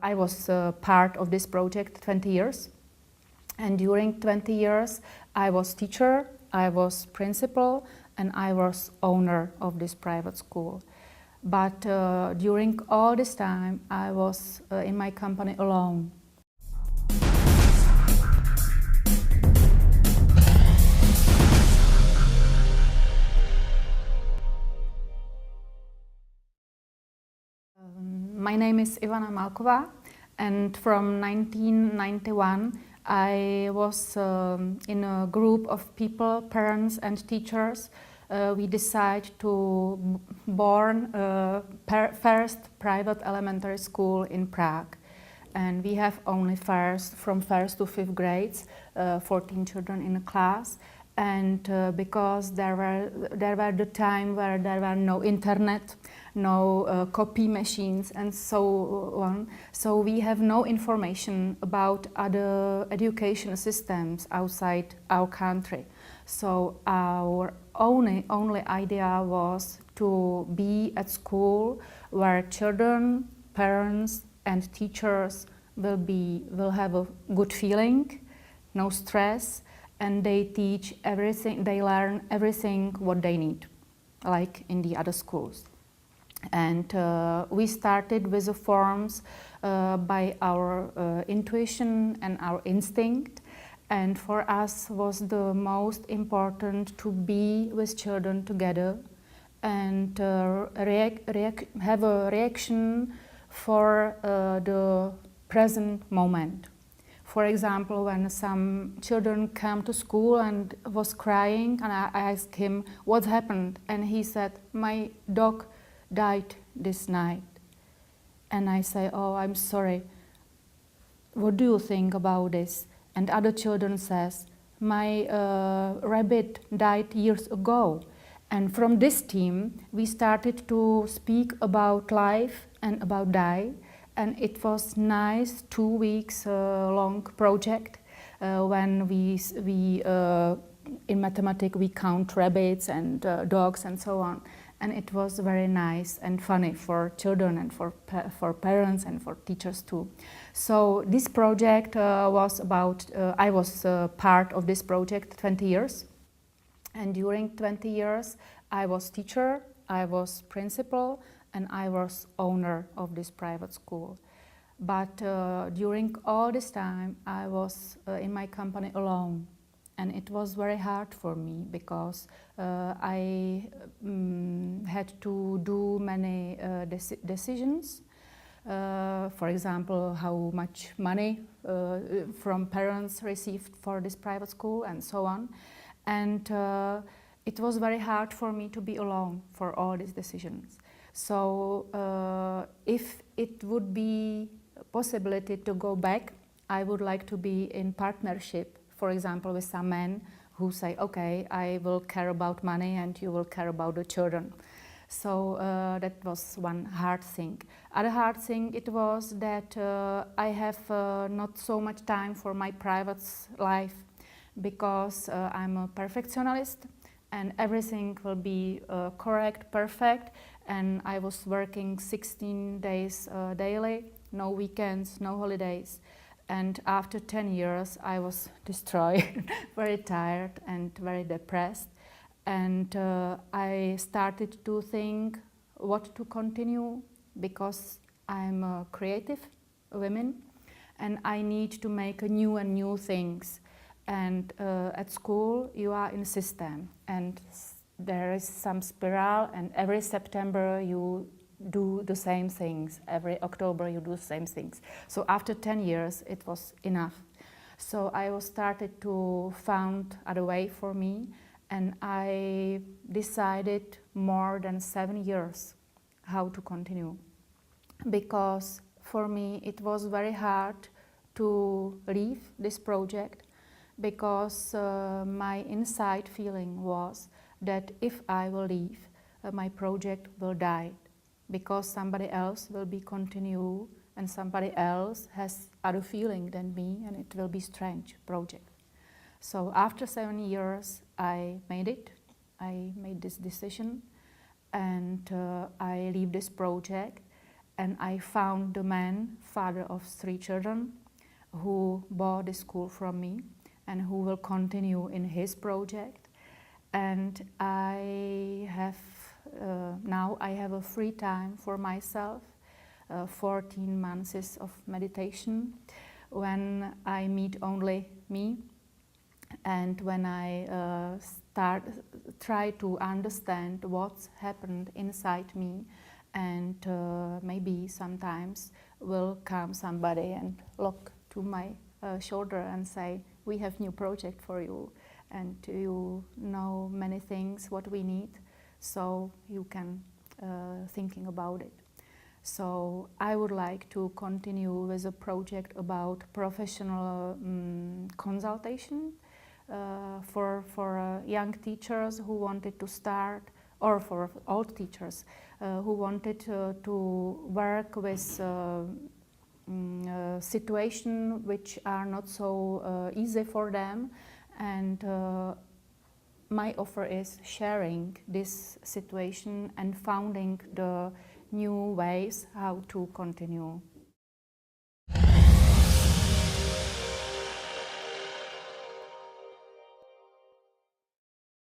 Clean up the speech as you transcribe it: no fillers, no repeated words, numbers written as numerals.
I was part of this project 20 years. And during 20 years, I was teacher, I was principal, and I was owner of this private school. But during all this time, I was in my company alone. My name is Ivana Malková, and from 1991 I was in a group of people, parents and teachers. We decided to born first private elementary school in Prague. And we have only from first to fifth grades, 14 children in a class. And because there were the time where there were no internet, no copy machines and so on, so we have no information about other education systems outside our country. So our only idea was to be at school where children, parents and teachers will have a good feeling, no stress, and they teach everything, they learn everything what they need, like in the other schools. And we started with the forms by our intuition and our instinct. And for us was the most important to be with children together and have a reaction for the present moment. For example, when some children come to school and was crying, and I asked him what happened, and he said, "My dog died this night." And I say, "Oh, I'm sorry. What do you think about this?" And other children says, "My rabbit died years ago." And from this team, we started to speak about life and about die. And it was nice 2 weeks long project when we in mathematics we count rabbits and dogs and so on. And it was very nice and funny for children and for parents and for teachers too. So this project was about, I was part of this project 20 years. And during 20 years, I was teacher, I was principal, and I was owner of this private school. But during all this time, I was in my company alone. And it was very hard for me because I had to do many decisions. For example, how much money from parents received for this private school and so on. And it was very hard for me to be alone for all these decisions. So if it would be a possibility to go back, I would like to be in partnership, for example, with some men who say, "Okay, I will care about money and you will care about the children." So that was one hard thing. Other hard thing it was that I have not so much time for my private life because I'm a perfectionist and everything will be correct, perfect. And I was working 16 days daily, no weekends, no holidays. And after 10 years, I was destroyed, very tired and very depressed. And I started to think what to continue because I'm a creative woman and I need to make new and new things. And at school, you are in a system and there is some spiral, and every September you do the same things. Every October you do the same things. So after 10 years, it was enough. So I started to find other way for me, and I decided more than 7 years how to continue. Because for me it was very hard to leave this project because my inside feeling was that if I will leave, my project will die because somebody else will be continue and somebody else has other feeling than me, and it will be strange project. So after 7 years, I made it. I made this decision, and I leave this project. And I found the man, father of 3 children, who bought the school from me and who will continue in his project. And I have now I have a free time for myself, 14 months of meditation, when I meet only me, and when I try to understand what's happened inside me, and maybe sometimes will come somebody and look to my shoulder and say, we have new project for you, and you know many things what we need, so you can thinking about it. So I would like to continue with a project about professional consultation for young teachers who wanted to start, or for old teachers who wanted to work with situations which are not so easy for them. And my offer is sharing this situation and finding the new ways how to continue.